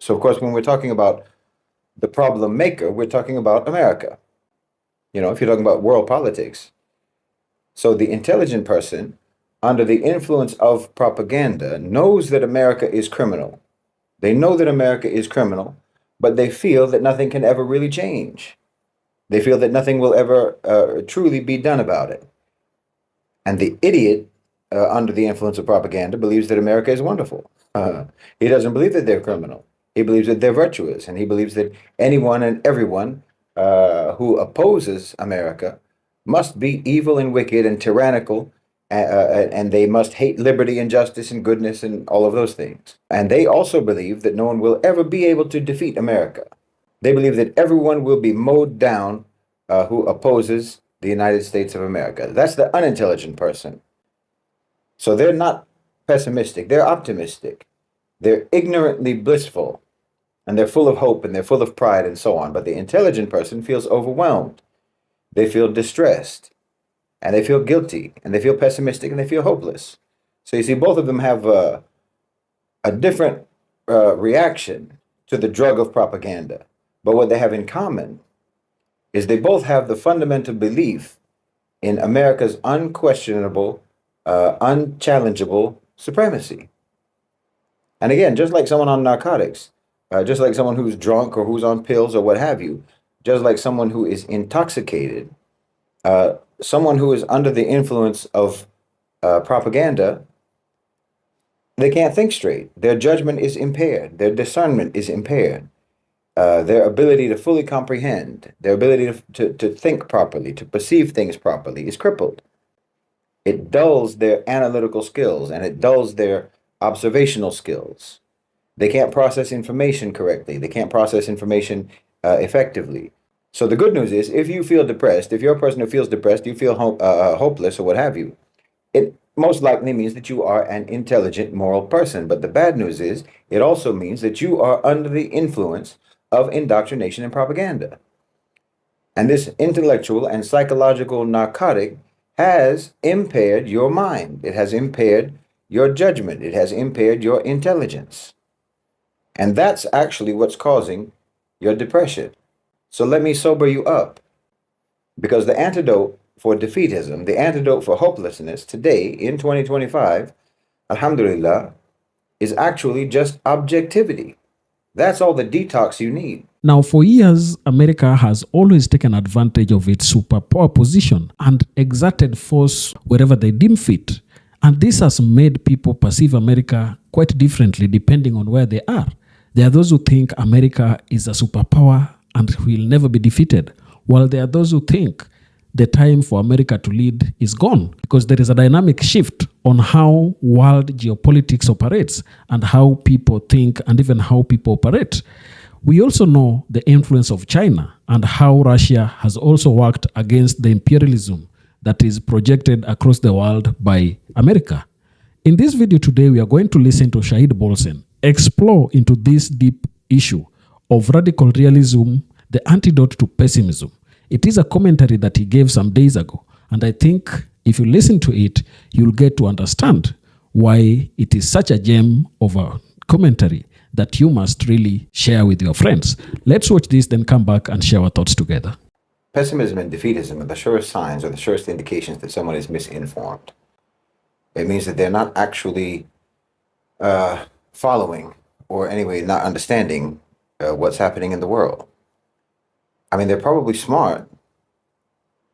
So, of course, when we're talking about the problem maker, we're talking about America. If you're talking about world politics. So the intelligent person, under the influence of propaganda, knows that America is criminal. They know that America is criminal, but they feel that nothing can ever really change. They feel that nothing will ever truly be done about it. And the idiot, under the influence of propaganda, believes that America is wonderful. He doesn't believe that they're criminal. He believes that they're virtuous, and he believes that anyone and everyone who opposes America must be evil and wicked and tyrannical, and they must hate liberty and justice and goodness and all of those things. And they also believe that no one will ever be able to defeat America. They believe that everyone will be mowed down who opposes the United States of America. That's the unintelligent person. So they're not pessimistic, they're optimistic. They're ignorantly blissful, and they're full of hope, and they're full of pride, and so on. But the intelligent person feels overwhelmed. They feel distressed, and they feel guilty, and they feel pessimistic, and they feel hopeless. So you see, both of them have a different reaction to the drug of propaganda. But what they have in common is they both have the fundamental belief in America's unquestionable, unchallengeable supremacy. And again, just like someone on narcotics, just like someone who's drunk or who's on pills or what have you, just like someone who is intoxicated, someone who is under the influence of propaganda, they can't think straight. Their judgment is impaired. Their discernment is impaired. Their ability to fully comprehend, their ability to think properly, to perceive things properly is crippled. It dulls their analytical skills, and it dulls their observational skills. They can't process information correctly. They can't process information effectively. So the good news is, if you feel depressed, if you're a person who feels depressed, you feel hopeless or what have you, it most likely means that you are an intelligent, moral person. But the bad news is, it also means that you are under the influence of indoctrination and propaganda. And this intellectual and psychological narcotic has impaired your mind. It has impaired your judgment. It has impaired your intelligence. And that's actually what's causing your depression. So let me sober you up. Because the antidote for defeatism, the antidote for hopelessness today in 2025, alhamdulillah, is actually just objectivity. That's all the detox you need. Now, for years, America has always taken advantage of its superpower position and exerted force wherever they deem fit. And this has made people perceive America quite differently depending on where they are. There are those who think America is a superpower and will never be defeated, while there are those who think the time for America to lead is gone, because there is a dynamic shift on how world geopolitics operates and how people think and even how people operate. We also know the influence of China and how Russia has also worked against the imperialism that is projected across the world by America. In this video today, we are going to listen to Shahid Bolsen explore into this deep issue of radical realism, the antidote to pessimism. It is a commentary that he gave some days ago, and I think if you listen to it, you'll get to understand why it is such a gem of a commentary that you must really share with your friends. Let's watch this, then come back and share our thoughts together. Pessimism and defeatism are the surest signs or the surest indications that someone is misinformed. It means that they're not actually following, or anyway, not understanding what's happening in the world. I mean, they're probably smart.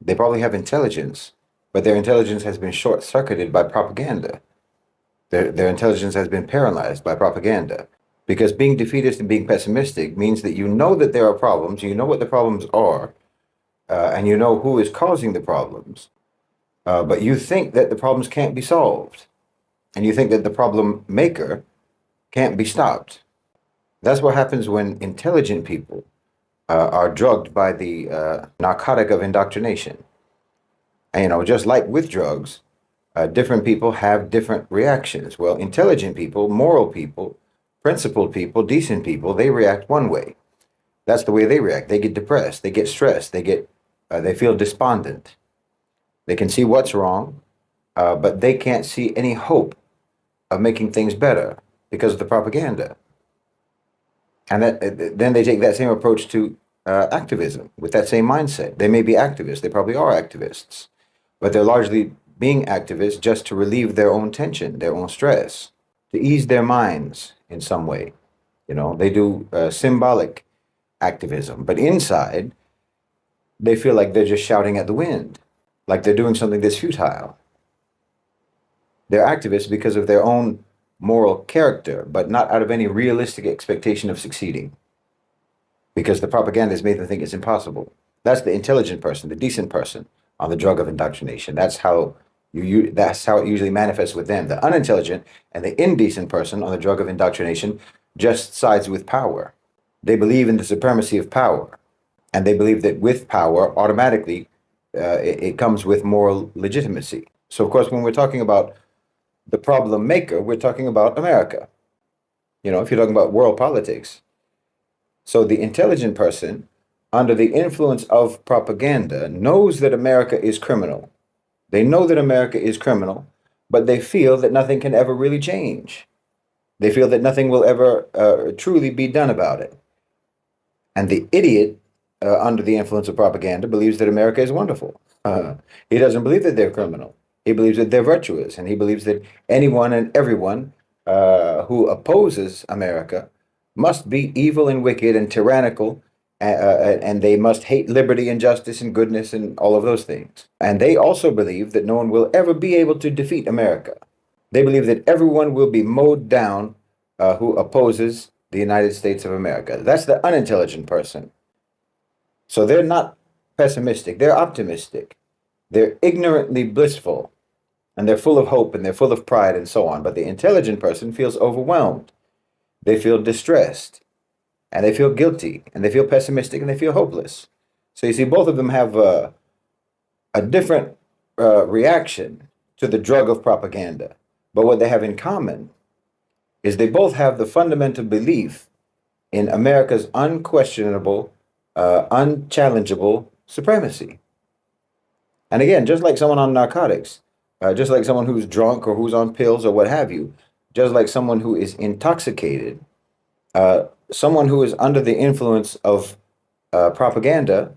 They probably have intelligence, but their intelligence has been short-circuited by propaganda. Their intelligence has been paralyzed by propaganda. Because being defeatist and being pessimistic means that you know that there are problems, you know what the problems are, and you know who is causing the problems, but you think that the problems can't be solved, and you think that the problem maker can't be stopped. That's what happens when intelligent people are drugged by the narcotic of indoctrination. And, just like with drugs, different people have different reactions. Well, intelligent people, moral people, principled people, decent people, they react one way. That's the way they react. They get depressed, they get stressed, they feel despondent. They can see what's wrong, but they can't see any hope of making things better because of the propaganda. And then they take that same approach to activism with that same mindset. They may be activists, they probably are activists, but they're largely being activists just to relieve their own tension, their own stress, to ease their minds in some way. They do symbolic activism, but inside, they feel like they're just shouting at the wind, like they're doing something that's futile. They're activists because of their own moral character, but not out of any realistic expectation of succeeding, because the propaganda has made them think it's impossible. That's the intelligent person, the decent person on the drug of indoctrination. That's how it usually manifests with them. The unintelligent and the indecent person on the drug of indoctrination just sides with power. They believe in the supremacy of power, and they believe that with power, automatically, it comes with moral legitimacy. So, of course, when we're talking about the problem maker, we're talking about America. If you're talking about world politics. So the intelligent person, under the influence of propaganda, knows that America is criminal. They know that America is criminal, but they feel that nothing can ever really change. They feel that nothing will ever truly be done about it. And the idiot, under the influence of propaganda, believes that America is wonderful. He doesn't believe that they're criminal. He believes that they're virtuous, and he believes that anyone and everyone who opposes America must be evil and wicked and tyrannical, and they must hate liberty and justice and goodness and all of those things. And they also believe that no one will ever be able to defeat America. They believe that everyone will be mowed down who opposes the United States of America. That's the unintelligent person. So they're not pessimistic, they're optimistic. They're ignorantly blissful, and they're full of hope, and they're full of pride, and so on. But the intelligent person feels overwhelmed. They feel distressed, and they feel guilty, and they feel pessimistic, and they feel hopeless. So you see, both of them have a different reaction to the drug of propaganda. But what they have in common is they both have the fundamental belief in America's unquestionable, unchallengeable supremacy. And again, just like someone on narcotics, just like someone who's drunk or who's on pills or what have you, just like someone who is intoxicated, someone who is under the influence of propaganda,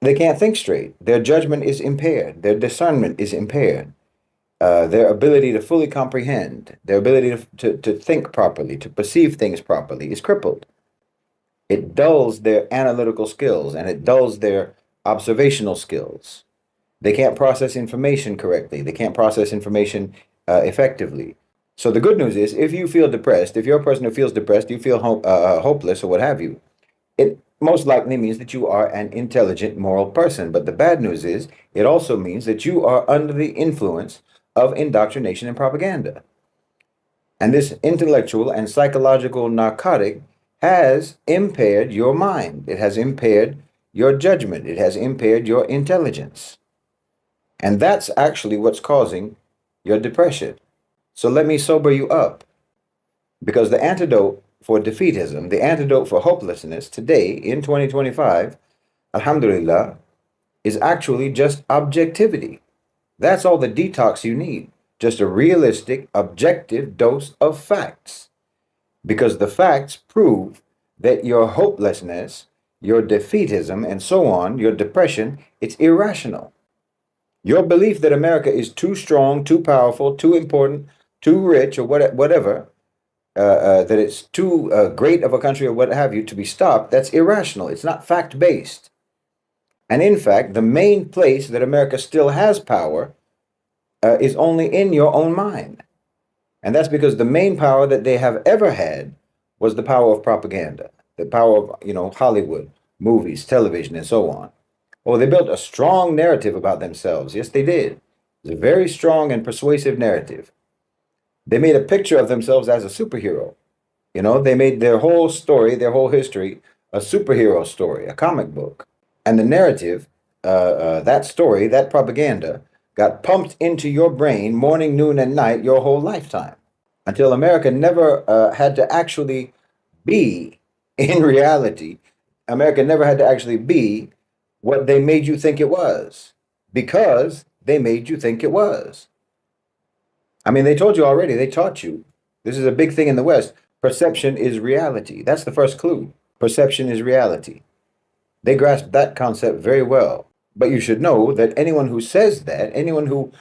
they can't think straight. Their judgment is impaired. Their discernment is impaired. Their ability to fully comprehend, their ability to think properly, to perceive things properly is crippled. It dulls their analytical skills, and it dulls their observational skills. They can't process information correctly. They can't process information effectively. So the good news is, if you feel depressed, if you're a person who feels depressed, you feel hopeless or what have you, it most likely means that you are an intelligent, moral person. But the bad news is, it also means that you are under the influence of indoctrination and propaganda. And this intellectual and psychological narcotic has impaired your mind. It has impaired your judgment. It has impaired your intelligence. And that's actually what's causing your depression. So let me sober you up. Because the antidote for defeatism, the antidote for hopelessness today in 2025, alhamdulillah, is actually just objectivity. That's all the detox you need. Just a realistic, objective dose of facts. Because the facts prove that your hopelessness, your defeatism, and so on, your depression, it's irrational. Your belief that America is too strong, too powerful, too important, too rich, or whatever, that it's too great of a country or what have you to be stopped, that's irrational. It's not fact-based. And in fact, the main place that America still has power is only in your own mind. And that's because the main power that they have ever had was the power of propaganda, the power of, Hollywood, movies, television, and so on. Oh, they built a strong narrative about themselves. Yes, they did. It's a very strong and persuasive narrative. They made a picture of themselves as a superhero. They made their whole story, their whole history, a superhero story, a comic book. And the narrative, that story, that propaganda, got pumped into your brain morning, noon, and night your whole lifetime, until America never had to actually be, in reality, America never had to actually be what they made you think it was, because they made you think it was. I mean, they told you already, they taught you. This is a big thing in the West. Perception is reality. That's the first clue. Perception is reality. They grasp that concept very well. But you should know that anyone who says that, anyone who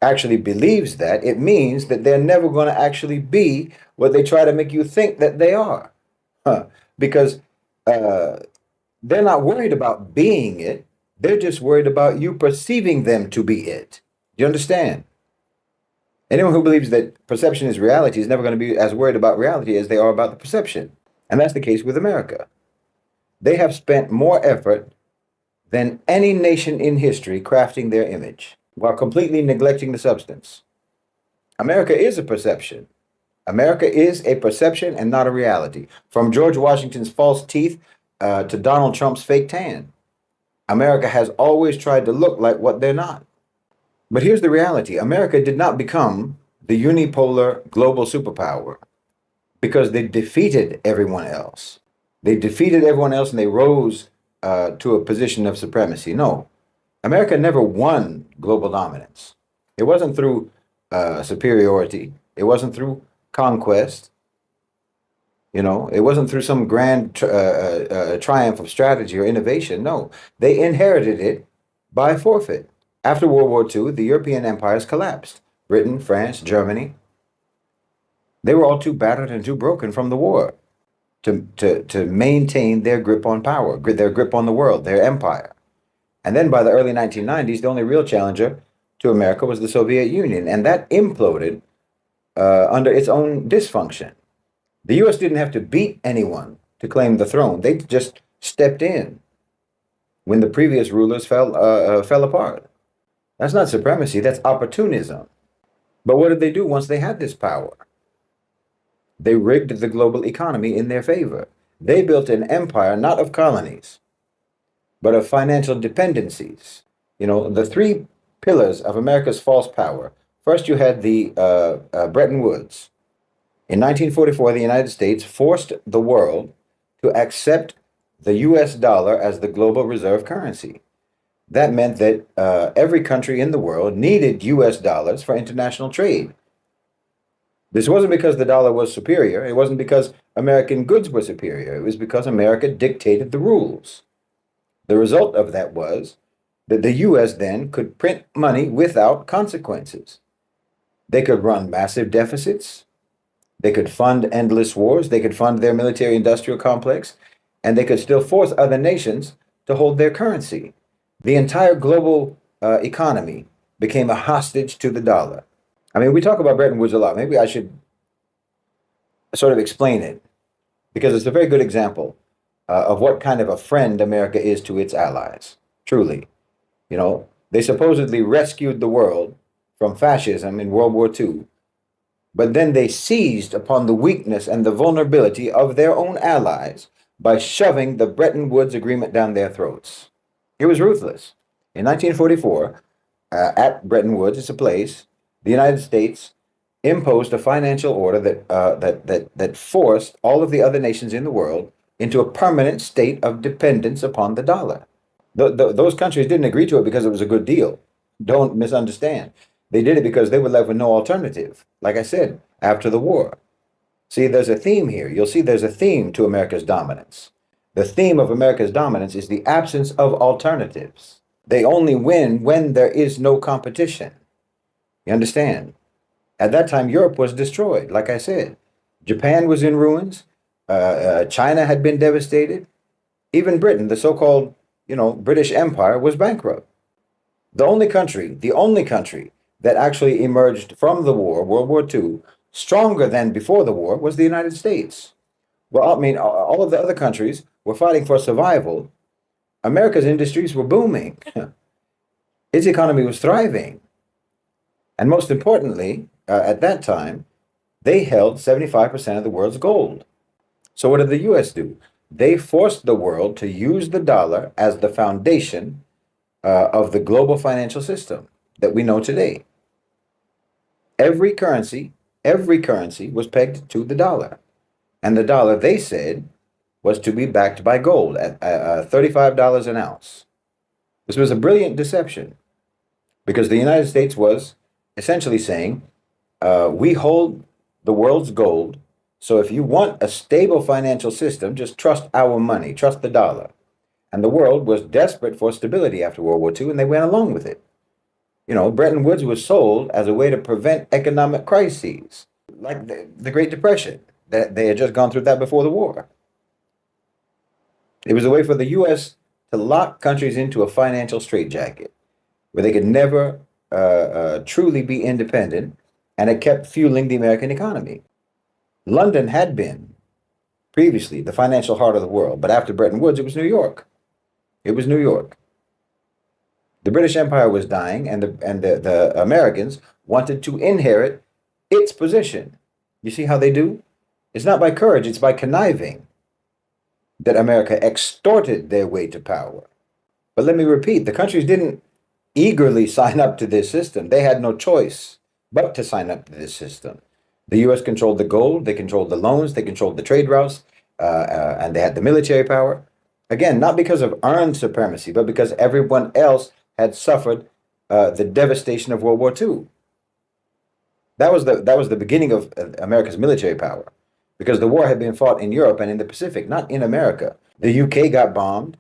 actually believes that, it means that they're never going to actually be what they try to make you think that they are. Because they're not worried about being it. They're just worried about you perceiving them to be it. Do you understand? Anyone who believes that perception is reality is never going to be as worried about reality as they are about the perception. And that's the case with America. They have spent more effort than any nation in history crafting their image while completely neglecting the substance. America is a perception. America is a perception and not a reality. From George Washington's false teeth to Donald Trump's fake tan, America has always tried to look like what they're not. But here's the reality. America did not become the unipolar global superpower because they defeated everyone else. They defeated everyone else and they rose to a position of supremacy. No, America never won global dominance. It wasn't through superiority. It wasn't through conquest. You know, it wasn't through some grand triumph of strategy or innovation. No, they inherited it by forfeit. After World War II, the European empires collapsed. Britain, France, Germany. They were all too battered and too broken from the war to maintain their grip on power, their grip on the world, their empire. And then by the early 1990s, the only real challenger to America was the Soviet Union, and that imploded under its own dysfunction. The U.S. didn't have to beat anyone to claim the throne. They just stepped in when the previous rulers fell apart. That's not supremacy, that's opportunism. But what did they do once they had this power? They rigged the global economy in their favor. They built an empire not of colonies, but of financial dependencies. You know, the three pillars of America's false power. First, you had the Bretton Woods. In 1944, the United States forced the world to accept the US dollar as the global reserve currency. That meant that every country in the world needed US dollars for international trade. This wasn't because the dollar was superior. It wasn't because American goods were superior. It was because America dictated the rules. The result of that was that the US then could print money without consequences. They could run massive deficits. They could fund endless wars. They could fund their military-industrial complex. And they could still force other nations to hold their currency. The entire global economy became a hostage to the dollar. I mean, we talk about Bretton Woods a lot. Maybe I should sort of explain it because it's a very good example of what kind of a friend America is to its allies. Truly. You know, they supposedly rescued the world from fascism in World War II, but then they seized upon the weakness and the vulnerability of their own allies by shoving the Bretton Woods Agreement down their throats. It was ruthless. In 1944, at Bretton Woods, it's a place, the United States imposed a financial order that forced all of the other nations in the world into a permanent state of dependence upon the dollar. Those countries didn't agree to it because it was a good deal. Don't misunderstand. They did it because they were left with no alternative, like I said, after the war. See, there's a theme here. You'll see there's a theme to America's dominance. The theme of America's dominance is the absence of alternatives. They only win when there is no competition. You understand? At that time, Europe was destroyed, like I said. Japan was in ruins. China had been devastated. Even Britain, the so-called, British Empire, was bankrupt. The only country that actually emerged from the war, World War II, stronger than before the war was the United States. Well, I mean, all of the other countries were fighting for survival. America's industries were booming. Its economy was thriving. And most importantly, at that time, they held 75% of the world's gold. So what did the US do? They forced the world to use the dollar as the foundation of the global financial system that we know today. Every currency was pegged to the dollar. And the dollar, they said, was to be backed by gold at $35 an ounce. This was a brilliant deception because the United States was essentially saying, we hold the world's gold So if you want a stable financial system, just trust our money, trust the dollar. And the world was desperate for stability after World War II, and they went along with it. Bretton Woods was sold as a way to prevent economic crises, like the Great Depression. That they had just gone through that before the war. It was a way for the U.S. to lock countries into a financial straitjacket where they could never truly be independent, and it kept fueling the American economy. London had been previously the financial heart of the world, but after Bretton Woods, it was New York. It was New York. The British Empire was dying, and the Americans wanted to inherit its position. You see how they do? It's not by courage, it's by conniving that America extorted their way to power. But let me repeat, the countries didn't eagerly sign up to this system. They had no choice but to sign up to this system. The U.S. controlled the gold, they controlled the loans, they controlled the trade routes, and they had the military power. Again, not because of earned supremacy, but because everyone else had suffered the devastation of World War II. That was the beginning of America's military power, because the war had been fought in Europe and in the Pacific, not in America. The UK got bombed,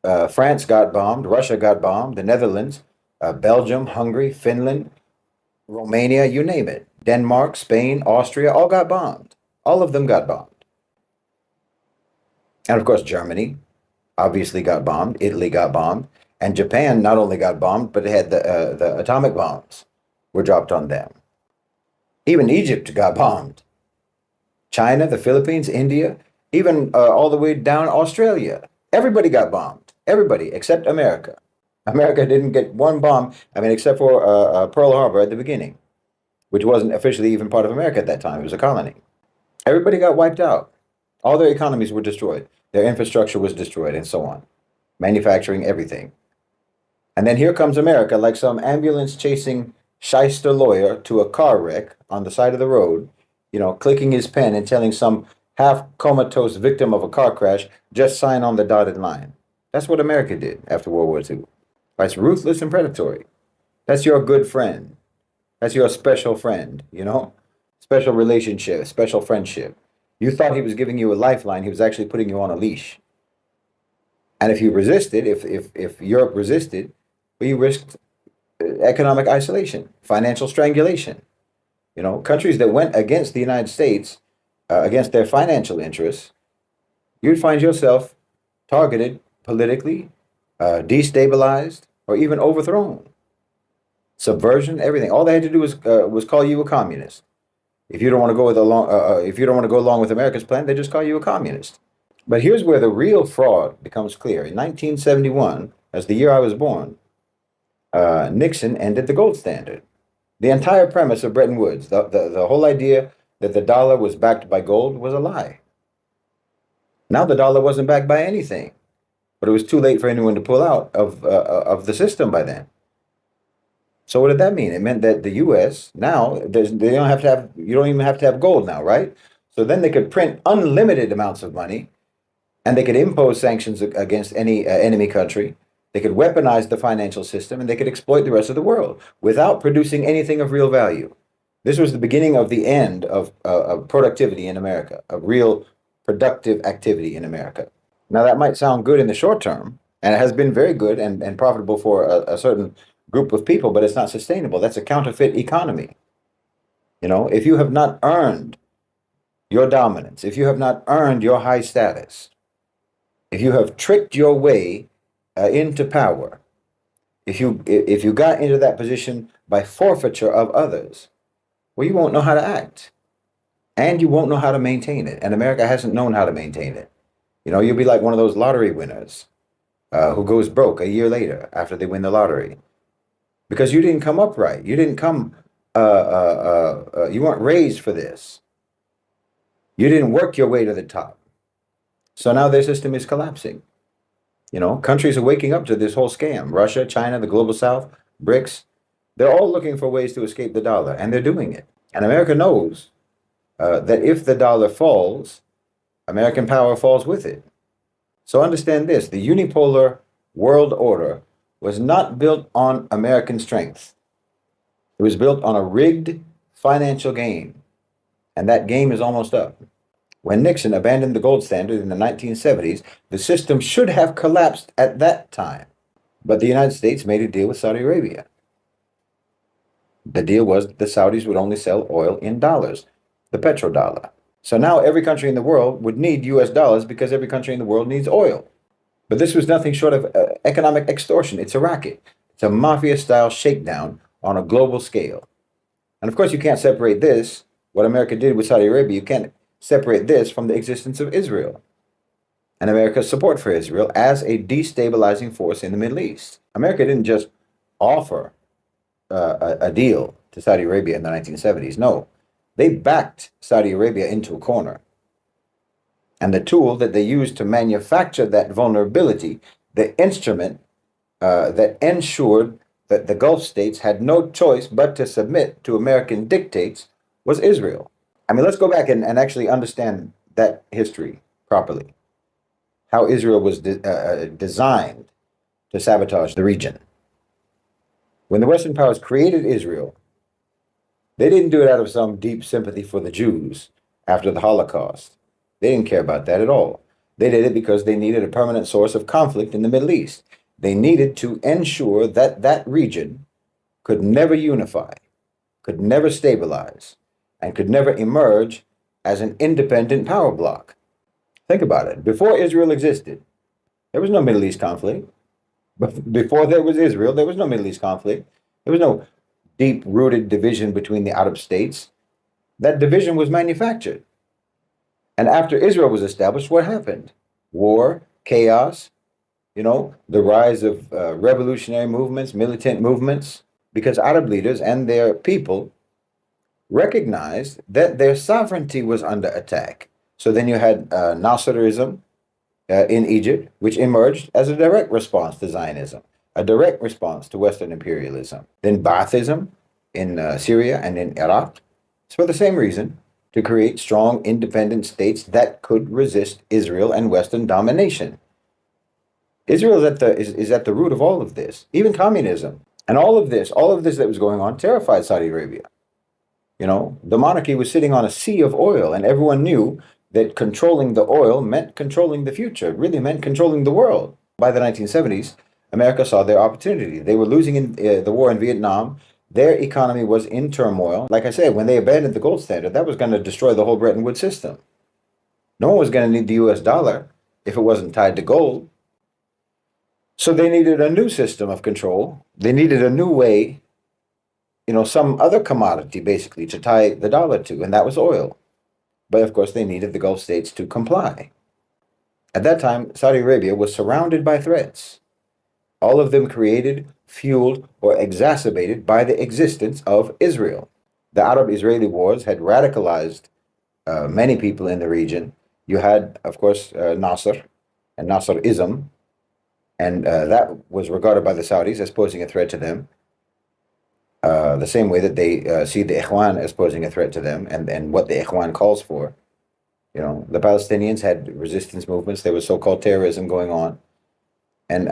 France got bombed, Russia got bombed, the Netherlands, Belgium, Hungary, Finland, Romania, you name it. Denmark, Spain, Austria, all got bombed. All of them got bombed. And of course, Germany obviously got bombed. Italy got bombed. And Japan not only got bombed, but it had the atomic bombs were dropped on them. Even Egypt got bombed. China, the Philippines, India, even all the way down Australia. Everybody got bombed. Everybody, except America. America didn't get one bomb, except for Pearl Harbor at the beginning, which wasn't officially even part of America at that time. It was a colony. Everybody got wiped out. All their economies were destroyed. Their infrastructure was destroyed, and so on. Manufacturing, everything. And then here comes America, like some ambulance-chasing shyster lawyer to a car wreck on the side of the road, clicking his pen and telling some half-comatose victim of a car crash, just sign on the dotted line. That's what America did after World War II. It's ruthless and predatory. That's your good friend. That's your special friend, Special relationship, special friendship. You thought he was giving you a lifeline. He was actually putting you on a leash. And if you resisted, if Europe resisted, well, you risked economic isolation, financial strangulation. Countries that went against the United States, against their financial interests, you'd find yourself targeted politically, destabilized, or even overthrown. Subversion, everything. All they had to do was call you a communist. If you don't want to go along with America's plan, they just call you a communist. But here's where the real fraud becomes clear. In 1971, as the year I was born, Nixon ended the gold standard. The entire premise of Bretton Woods, the whole idea that the dollar was backed by gold, was a lie. Now the dollar wasn't backed by anything, but it was too late for anyone to pull out of the system by then. So what did that mean? It meant that the U.S. now you don't even have to have gold now, right? So then they could print unlimited amounts of money, and they could impose sanctions against any enemy country. They could weaponize the financial system, and they could exploit the rest of the world without producing anything of real value. This was the beginning of the end of productivity in America, of real productive activity in America. Now, that might sound good in the short term, and it has been very good and profitable for a certain group of people, but it's not sustainable. That's a counterfeit economy. If you have not earned your dominance, if you have not earned your high status, if you have tricked your way into power, if you got into that position by forfeiture of others, well, you won't know how to act, and you won't know how to maintain it. And America hasn't known how to maintain it. You'll be like one of those lottery winners who goes broke a year later after they win the lottery, because you didn't come up right. You didn't come. You weren't raised for this. You didn't work your way to the top. So now their system is collapsing. Countries are waking up to this whole scam. Russia, China, the Global South, BRICS, they're all looking for ways to escape the dollar, and they're doing it. And America knows that if the dollar falls, American power falls with it. So understand this, the unipolar world order was not built on American strength. It was built on a rigged financial game. And that game is almost up. When Nixon abandoned the gold standard in the 1970s, the system should have collapsed at that time. But the United States made a deal with Saudi Arabia. The deal was that the Saudis would only sell oil in dollars, the petrodollar. So now every country in the world would need US dollars because every country in the world needs oil. But this was nothing short of economic extortion. It's a racket. It's a mafia-style shakedown on a global scale. And of course, you can't separate this, what America did with Saudi Arabia, you can't separate this from the existence of Israel and America's support for Israel as a destabilizing force in the Middle East. America didn't just offer a deal to Saudi Arabia in the 1970s. No, they backed Saudi Arabia into a corner. And the tool that they used to manufacture that vulnerability, the instrument that ensured that the Gulf states had no choice but to submit to American dictates, was Israel. I mean, let's go back and actually understand that history properly. How Israel was designed to sabotage the region. When the Western powers created Israel, they didn't do it out of some deep sympathy for the Jews after the Holocaust. They didn't care about that at all. They did it because they needed a permanent source of conflict in the Middle East. They needed to ensure that that region could never unify, could never stabilize, and could never emerge as an independent power bloc. Think about it. Before Israel existed, there was no Middle East conflict. But before there was Israel, there was no Middle East conflict. There was no deep-rooted division between the Arab states. That division was manufactured. And after Israel was established, what happened? War, chaos, the rise of revolutionary movements, militant movements, because Arab leaders and their people recognized that their sovereignty was under attack. So then you had Nasserism in Egypt, which emerged as a direct response to Zionism, a direct response to Western imperialism. Then Baathism in Syria and in Iraq. It's for the same reason, to create strong independent states that could resist Israel and Western domination. Israel is at the root of all of this, even communism. And all of this that was going on terrified Saudi Arabia. The monarchy was sitting on a sea of oil, and everyone knew that controlling the oil meant controlling the future. It really meant controlling the world. By the 1970s, America saw their opportunity. They were losing in the war in Vietnam. Their economy was in turmoil. Like I said, when they abandoned the gold standard, that was going to destroy the whole Bretton Woods system. No one was going to need the US dollar if it wasn't tied to gold. So they needed a new system of control. They needed a new way, some other commodity basically to tie the dollar to, and that was oil. But of course, they needed the Gulf states to comply. At that time, Saudi Arabia was surrounded by threats, all of them created, fueled, or exacerbated by the existence of Israel. The Arab-Israeli wars had radicalized many people in the region. You had, of course, Nasser and Nasserism, and that was regarded by the Saudis as posing a threat to them. The same way that they see the Ikhwan as posing a threat to them, and what the Ikhwan calls for. The Palestinians had resistance movements. There was so-called terrorism going on. And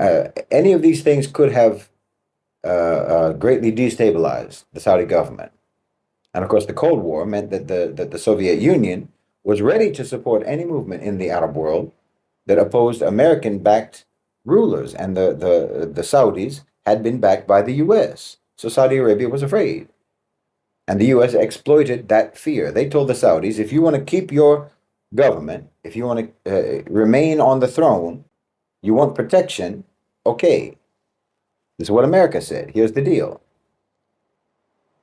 any of these things could have greatly destabilized the Saudi government. And of course, the Cold War meant that the Soviet Union was ready to support any movement in the Arab world that opposed American-backed rulers. And the Saudis had been backed by the U.S., so Saudi Arabia was afraid. And the U.S. exploited that fear. They told the Saudis, if you want to keep your government, if you want to remain on the throne, you want protection, okay. This is what America said. Here's the deal.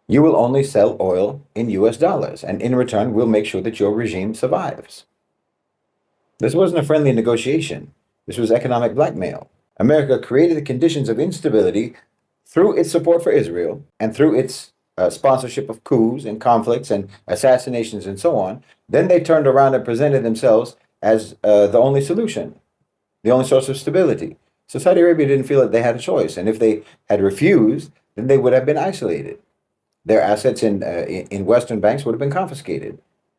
You will only sell oil in US dollars, and in return, we'll make sure that your regime survives. This wasn't a friendly negotiation. This was economic blackmail. America created the conditions of instability through its support for Israel and through its sponsorship of coups and conflicts and assassinations and so on. Then they turned around and presented themselves as the only solution, the only source of stability. So Saudi Arabia didn't feel that they had a choice. And if they had refused, then they would have been isolated. Their assets in Western banks would have been confiscated,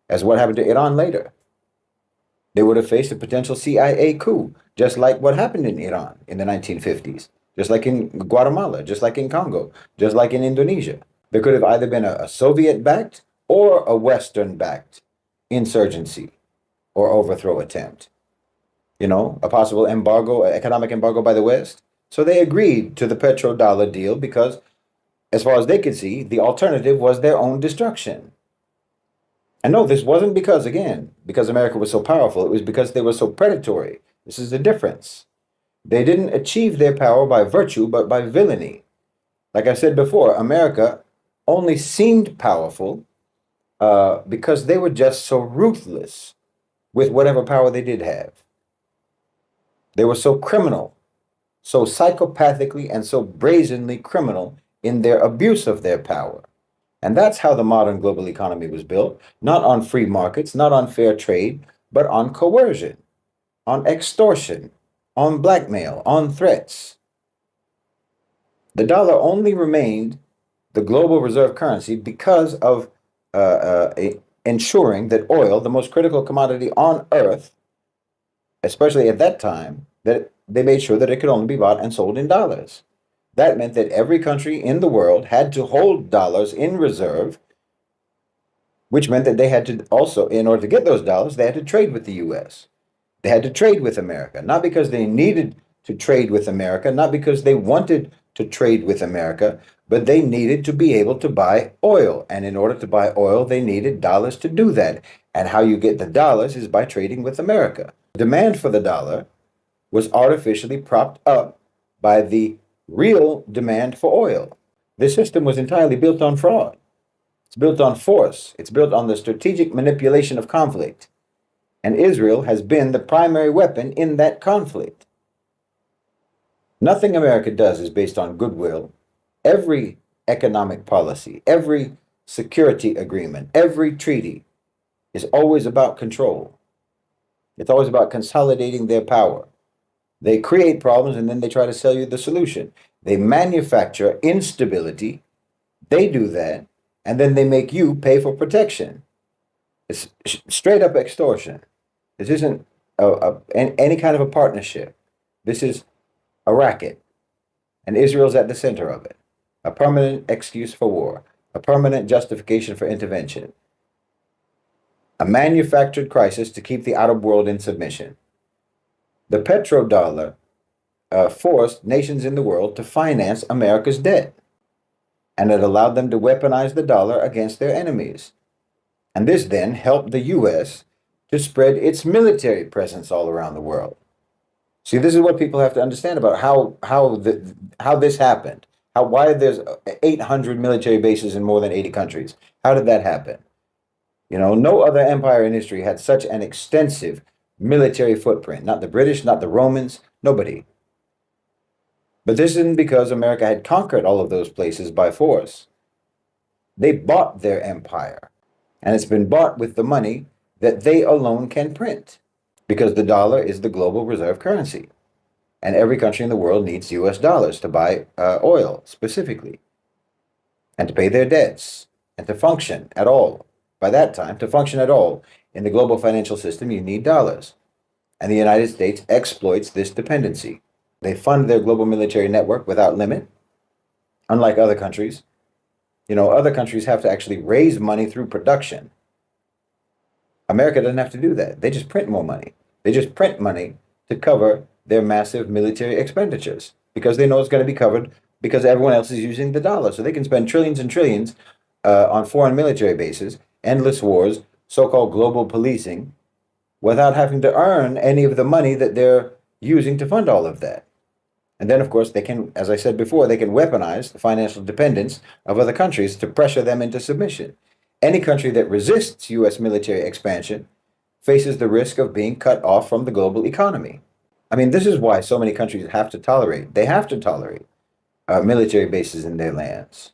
as what happened to Iran later. They would have faced a potential CIA coup, just like what happened in Iran in the 1950s, just like in Guatemala, just like in Congo, just like in Indonesia. There could have either been a Soviet-backed or a Western-backed insurgency or overthrow attempt. A possible embargo, economic embargo by the West. So they agreed to the petrodollar deal because, as far as they could see, the alternative was their own destruction. And no, this wasn't because America was so powerful. It was because they were so predatory. This is the difference. They didn't achieve their power by virtue, but by villainy. Like I said before, America only seemed powerful because they were just so ruthless with whatever power they did have. They were so criminal, so psychopathically and so brazenly criminal in their abuse of their power. And that's how the modern global economy was built, not on free markets, not on fair trade, but on coercion, on extortion, on blackmail, on threats. The dollar only remained the global reserve currency because of ensuring that oil, the most critical commodity on earth, especially at that time, that they made sure that it could only be bought and sold in dollars. That meant that every country in the world had to hold dollars in reserve, which meant that they had to also, in order to get those dollars, they had to trade with the US. They had to trade with America, not because they needed to trade with America, not because they wanted to trade with America, but they needed to be able to buy oil. And in order to buy oil, they needed dollars to do that. And how you get the dollars is by trading with America. Demand for the dollar was artificially propped up by the real demand for oil. This system was entirely built on fraud. It's built on force. It's built on the strategic manipulation of conflict. And Israel has been the primary weapon in that conflict. Nothing America does is based on goodwill. Every economic policy, every security agreement, every treaty is always about control. It's always about consolidating their power. They create problems and then they try to sell you the solution. They manufacture instability. They do that. And then they make you pay for protection. It's straight up extortion. This isn't any kind of a partnership. This is a racket. And Israel's at the center of it. A permanent excuse for war. A permanent justification for intervention. A manufactured crisis to keep the Arab world in submission. The petrodollar forced nations in the world to finance America's debt. And it allowed them to weaponize the dollar against their enemies. And this then helped the US to spread its military presence all around the world. See, this is what people have to understand about how this happened. Why there's 800 military bases in more than 80 countries. How did that happen? No other empire in history had such an extensive military footprint. Not the British, not the Romans, nobody. But this isn't because America had conquered all of those places by force. They bought their empire. And it's been bought with the money that they alone can print. Because the dollar is the global reserve currency. And every country in the world needs US dollars to buy oil, specifically. And to pay their debts. And to function at all. By that time, to function at all in the global financial system, you need dollars. And the United States exploits this dependency. They fund their global military network without limit, unlike other countries. Other countries have to actually raise money through production. America doesn't have to do that. They just print more money. They just print money to cover their massive military expenditures because they know it's going to be covered because everyone else is using the dollar. So they can spend trillions and trillions on foreign military bases, endless wars, so-called global policing, without having to earn any of the money that they're using to fund all of that. And then, of course, they can, as I said before, they can weaponize the financial dependence of other countries to pressure them into submission. Any country that resists U.S. military expansion faces the risk of being cut off from the global economy. I mean, this is why so many countries have to tolerate military bases in their lands.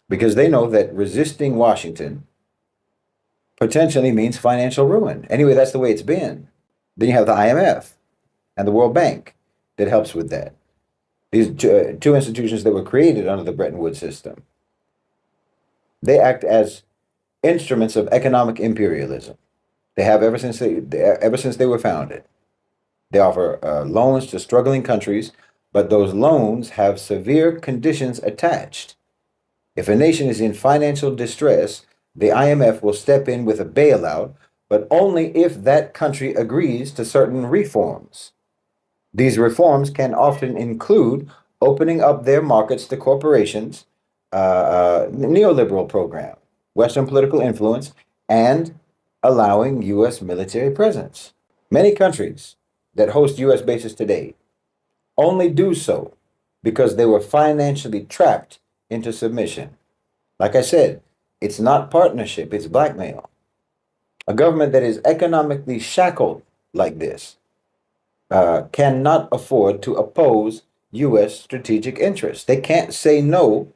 Because they know that resisting Washington potentially means financial ruin. Anyway, that's the way it's been. Then you have the IMF and the World Bank that helps with that. These two institutions that were created under the Bretton Woods system. They act as instruments of economic imperialism. They have ever since they were founded. They offer loans to struggling countries, but those loans have severe conditions attached. If a nation is in financial distress, the IMF will step in with a bailout, but only if that country agrees to certain reforms. These reforms can often include opening up their markets to corporations, neoliberal program, Western political influence, and allowing U.S. military presence. Many countries that host U.S. bases today only do so because they were financially trapped into submission. Like I said, it's not partnership, it's blackmail. A government that is economically shackled like this cannot afford to oppose U.S. strategic interests. They can't say no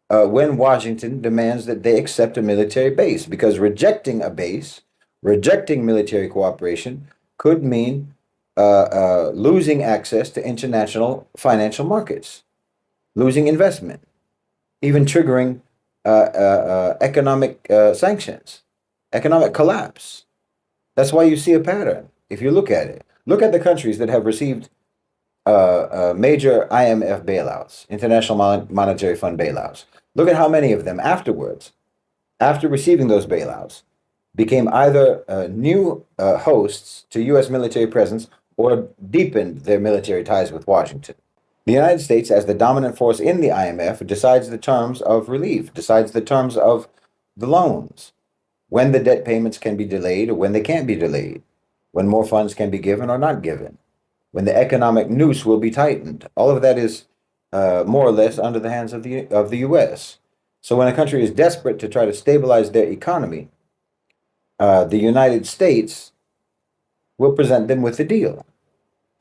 when Washington demands that they accept a military base, because rejecting a base, rejecting military cooperation, could mean losing access to international financial markets, losing investment, even triggering economic sanctions, economic collapse. That's why you see a pattern. If you look at it, look at the countries that have received major IMF bailouts, International Monetary Fund bailouts. Look at how many of them afterwards, after receiving those bailouts, became either new hosts to U.S. military presence or deepened their military ties with Washington. The United States, as the dominant force in the IMF, decides the terms of relief, decides the terms of the loans, when the debt payments can be delayed or when they can't be delayed, when more funds can be given or not given, when the economic noose will be tightened. All of that is more or less under the hands of the U.S. So when a country is desperate to try to stabilize their economy, the United States will present them with a deal.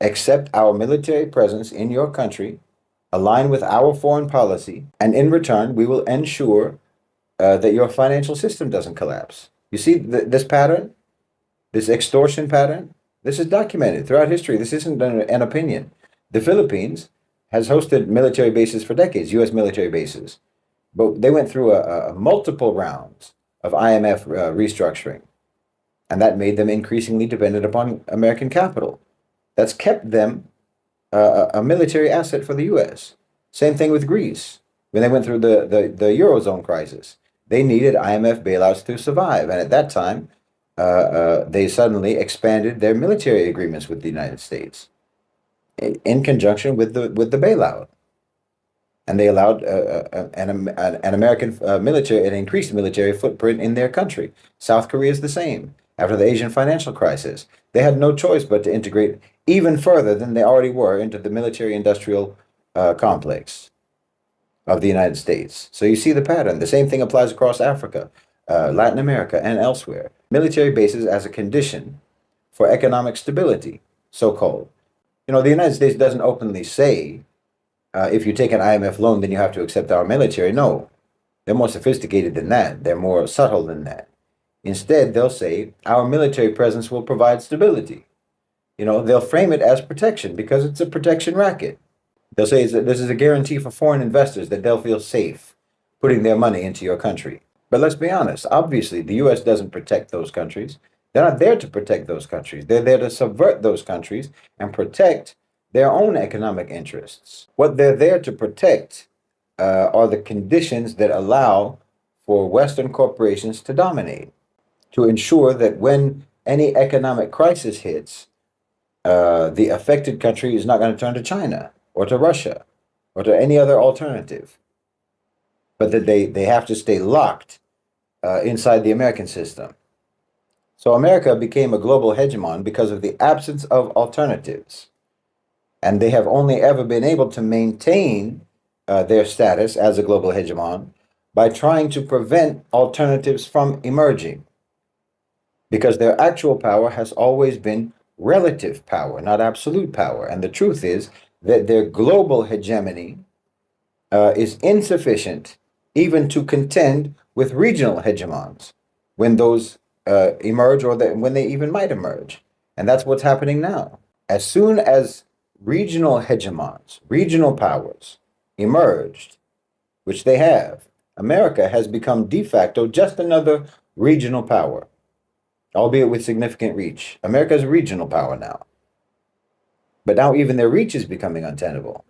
Accept our military presence in your country, align with our foreign policy, and in return, we will ensure that your financial system doesn't collapse. You see this pattern, this extortion pattern? This is documented throughout history. This isn't an opinion. The Philippines has hosted military bases for decades, U.S. military bases, but they went through a multiple rounds of IMF restructuring, and that made them increasingly dependent upon American capital. That's kept them a military asset for the U.S. Same thing with Greece. When they went through the Eurozone crisis, they needed IMF bailouts to survive. And at that time, they suddenly expanded their military agreements with the United States in conjunction with the bailout. And they allowed an American military, an increased military footprint in their country. South Korea is the same. After the Asian financial crisis, they had no choice but to integrate even further than they already were into the military-industrial complex of the United States. So you see the pattern. The same thing applies across Africa, Latin America, and elsewhere. Military bases as a condition for economic stability, so-called. You know, the United States doesn't openly say, if you take an IMF loan, then you have to accept our military. No, they're more sophisticated than that. They're more subtle than that. Instead, they'll say, our military presence will provide stability. You know, they'll frame it as protection because it's a protection racket. They'll say this is a guarantee for foreign investors that they'll feel safe putting their money into your country. But let's be honest, obviously, the U.S. doesn't protect those countries. They're not there to protect those countries. They're there to subvert those countries and protect their own economic interests. What they're there to protect are the conditions that allow for Western corporations to dominate, to ensure that when any economic crisis hits, the affected country is not going to turn to China or to Russia or to any other alternative, but that they have to stay locked inside the American system. So America became a global hegemon because of the absence of alternatives. And they have only ever been able to maintain their status as a global hegemon by trying to prevent alternatives from emerging, because their actual power has always been relative power, not absolute power. And the truth is that their global hegemony is insufficient even to contend with regional hegemons when those emerge, or when they even might emerge. And that's what's happening now. As soon as regional hegemons, regional powers emerged, which they have, America has become de facto just another regional power, albeit with significant reach. America is a regional power now. But now even their reach is becoming untenable.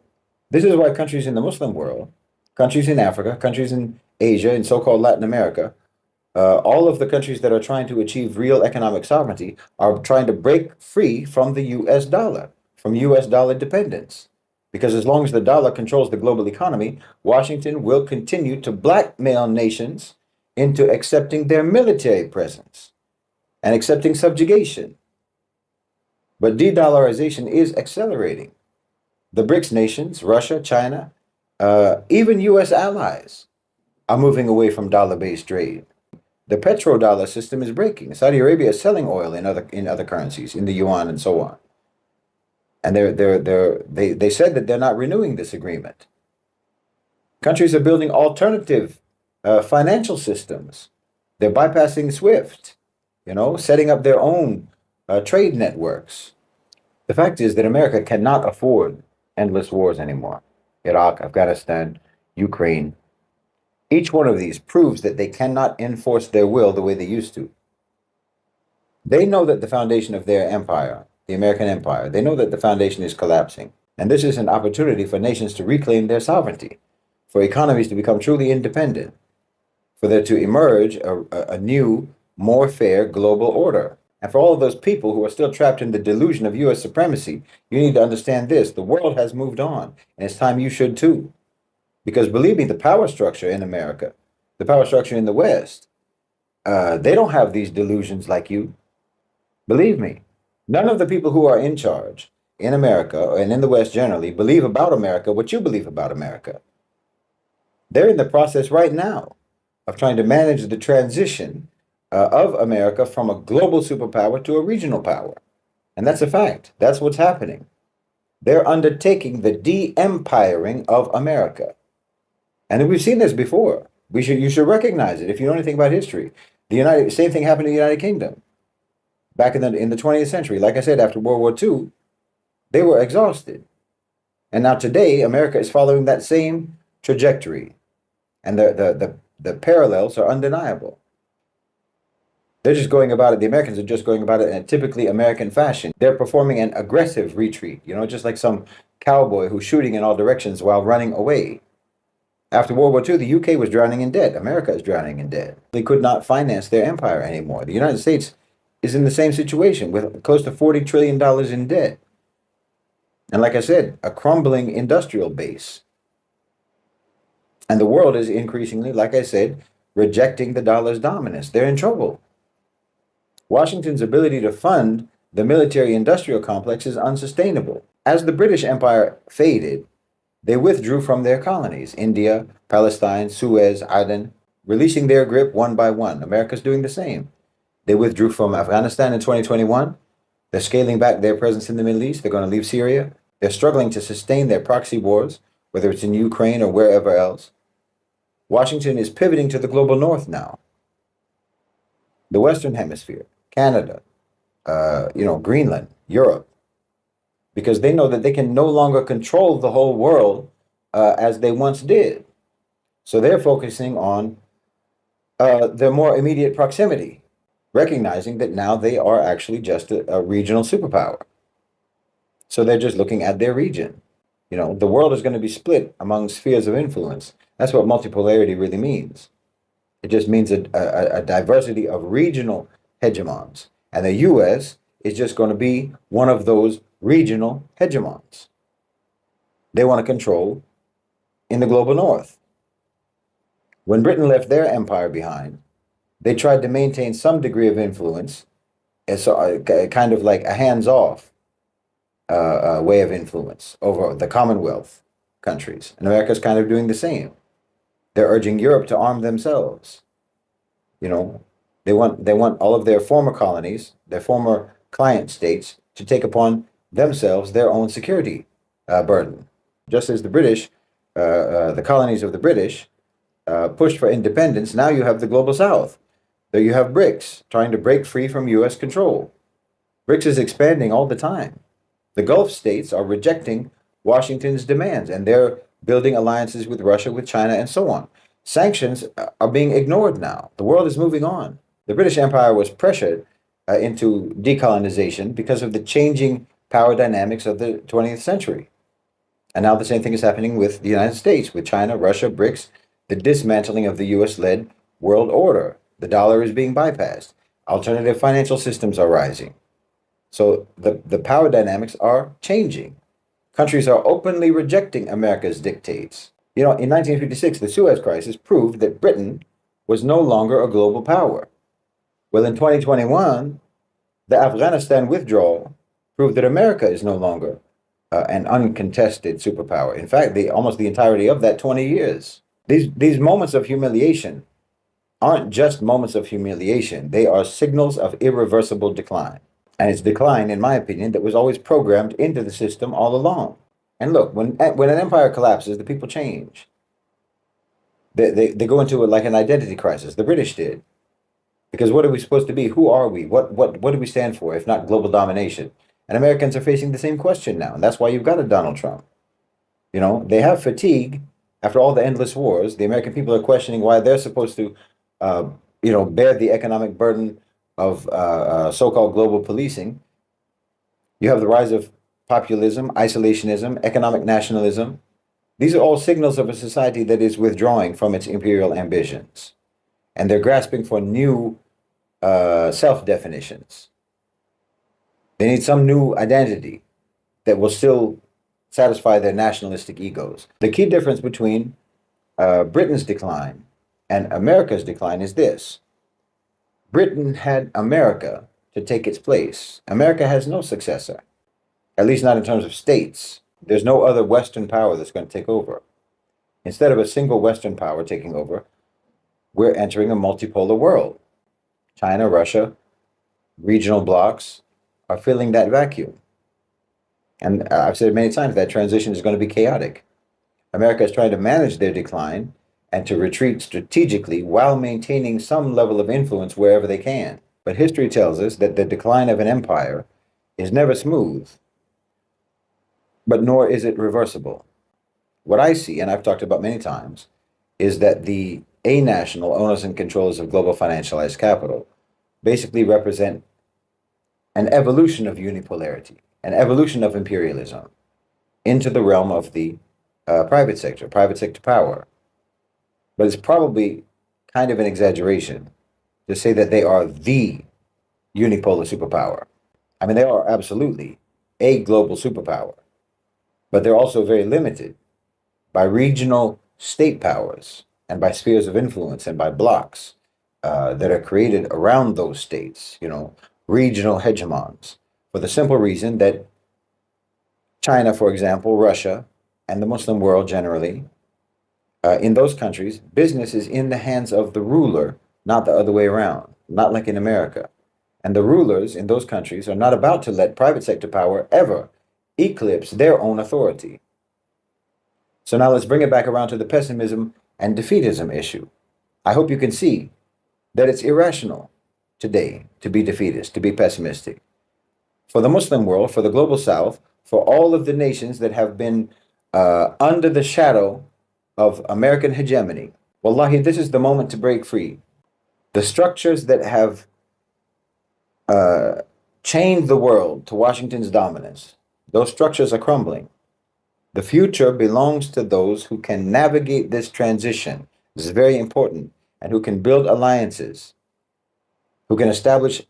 This is why countries in the Muslim world, countries in Africa, countries in Asia, and so-called Latin America, all of the countries that are trying to achieve real economic sovereignty are trying to break free from the US dollar, from US dollar dependence. Because as long as the dollar controls the global economy, Washington will continue to blackmail nations into accepting their military presence and accepting subjugation. But de-dollarization is accelerating. The BRICS nations, Russia, China, even US allies are moving away from dollar-based trade. The petrodollar system is breaking. Saudi Arabia is selling oil in other currencies, in the yuan and so on. And they said that they're not renewing this agreement. Countries are building alternative financial systems. They're bypassing SWIFT, setting up their own trade networks. The fact is that America cannot afford endless wars anymore. Iraq, Afghanistan, Ukraine. Each one of these proves that they cannot enforce their will the way they used to. They know that the foundation of their empire, the American empire, they know that the foundation is collapsing. And this is an opportunity for nations to reclaim their sovereignty, for economies to become truly independent, for there to emerge a new, more fair global order. And for all of those people who are still trapped in the delusion of US supremacy, you need to understand this. The world has moved on, and it's time you should too. Because believe me, the power structure in America, the power structure in the West, they don't have these delusions like you. Believe me, none of the people who are in charge in America and in the West generally believe about America what you believe about America. They're in the process right now of trying to manage the transition of America from a global superpower to a regional power. And that's a fact. That's what's happening. They're undertaking the de-empiring of America. And we've seen this before. You should recognize it if you know anything about history. Same thing happened in the United Kingdom back in the 20th century. Like I said, after World War II, they were exhausted. And now today, America is following that same trajectory. And the parallels are undeniable. They're just going about it. The Americans are just going about it in a typically American fashion. They're performing an aggressive retreat, just like some cowboy who's shooting in all directions while running away. After World War II, the UK was drowning in debt. America is drowning in debt. They could not finance their empire anymore. The United States is in the same situation with close to $40 trillion in debt. And like I said, a crumbling industrial base. And the world is increasingly, like I said, rejecting the dollar's dominance. They're in trouble. Washington's ability to fund the military-industrial complex is unsustainable. As the British Empire faded, they withdrew from their colonies, India, Palestine, Suez, Aden, releasing their grip one by one. America's doing the same. They withdrew from Afghanistan in 2021. They're scaling back their presence in the Middle East. They're going to leave Syria. They're struggling to sustain their proxy wars, whether it's in Ukraine or wherever else. Washington is pivoting to the global north now. The Western Hemisphere, Canada, Greenland, Europe, because they know that they can no longer control the whole world as they once did. So they're focusing on their more immediate proximity, recognizing that now they are actually just a regional superpower. So they're just looking at their region. The world is going to be split among spheres of influence. That's what multipolarity really means. It just means a diversity of regional hegemons. And the US is just going to be one of those regional hegemons. They want to control in the global north. When Britain left their empire behind, they tried to maintain some degree of influence, as kind of like a hands-off way of influence over the Commonwealth countries. And America's kind of doing the same. They're urging Europe to arm themselves. They want all of their former colonies, their former client states, to take upon themselves their own security burden. Just as the British, the colonies of the British, pushed for independence, now you have the global South. There you have BRICS trying to break free from US control. BRICS is expanding all the time. The Gulf states are rejecting Washington's demands, and they're building alliances with Russia, with China, and so on. Sanctions are being ignored now. The world is moving on. The British Empire was pressured into decolonization because of the changing power dynamics of the 20th century. And now the same thing is happening with the United States, with China, Russia, BRICS, the dismantling of the US-led world order. The dollar is being bypassed. Alternative financial systems are rising. So the power dynamics are changing. Countries are openly rejecting America's dictates. You know, in 1956, the Suez Crisis proved that Britain was no longer a global power. Well, in 2021, the Afghanistan withdrawal proved that America is no longer an uncontested superpower. In fact, almost the entirety of that 20 years. These moments of humiliation aren't just moments of humiliation. They are signals of irreversible decline. And it's decline, in my opinion, that was always programmed into the system all along. And look, when an empire collapses, the people change. They go into it like an identity crisis. The British did. Because what are we supposed to be? Who are we? What do we stand for, if not global domination? And Americans are facing the same question now. And that's why you've got a Donald Trump. You know, they have fatigue after all the endless wars. The American people are questioning why they're supposed to, bear the economic burden of so-called global policing. You have the rise of populism, isolationism, economic nationalism. These are all signals of a society that is withdrawing from its imperial ambitions. And they're grasping for new self-definitions. They need some new identity that will still satisfy their nationalistic egos. The key difference between Britain's decline and America's decline is this. Britain had America to take its place. America has no successor, at least not in terms of states. There's no other Western power that's going to take over. Instead of a single Western power taking over, we're entering a multipolar world. China, Russia, regional blocs are filling that vacuum. And I've said many times that transition is going to be chaotic. America is trying to manage their decline and to retreat strategically while maintaining some level of influence wherever they can. But history tells us that the decline of an empire is never smooth, but nor is it reversible. What I see, and I've talked about many times, is that the a-national owners and controllers of global financialized capital basically represent an evolution of unipolarity, an evolution of imperialism into the realm of the private sector power. But it's probably kind of an exaggeration to say that they are the unipolar superpower. I mean, they are absolutely a global superpower, but they're also very limited by regional state powers and by spheres of influence and by blocks that are created around those states, regional hegemons, for the simple reason that China, for example, Russia, and the Muslim world generally, in those countries, business is in the hands of the ruler, not the other way around, not like in America. And the rulers in those countries are not about to let private sector power ever eclipse their own authority. So now let's bring it back around to the pessimism and defeatism issue. I hope you can see that it's irrational today to be defeatist, to be pessimistic. For the Muslim world, for the global South, for all of the nations that have been under the shadow of American hegemony, wallahi, this is the moment to break free. The structures that have chained the world to Washington's dominance, those structures are crumbling. The future belongs to those who can navigate this transition. This is very important. And who can build alliances, who can establish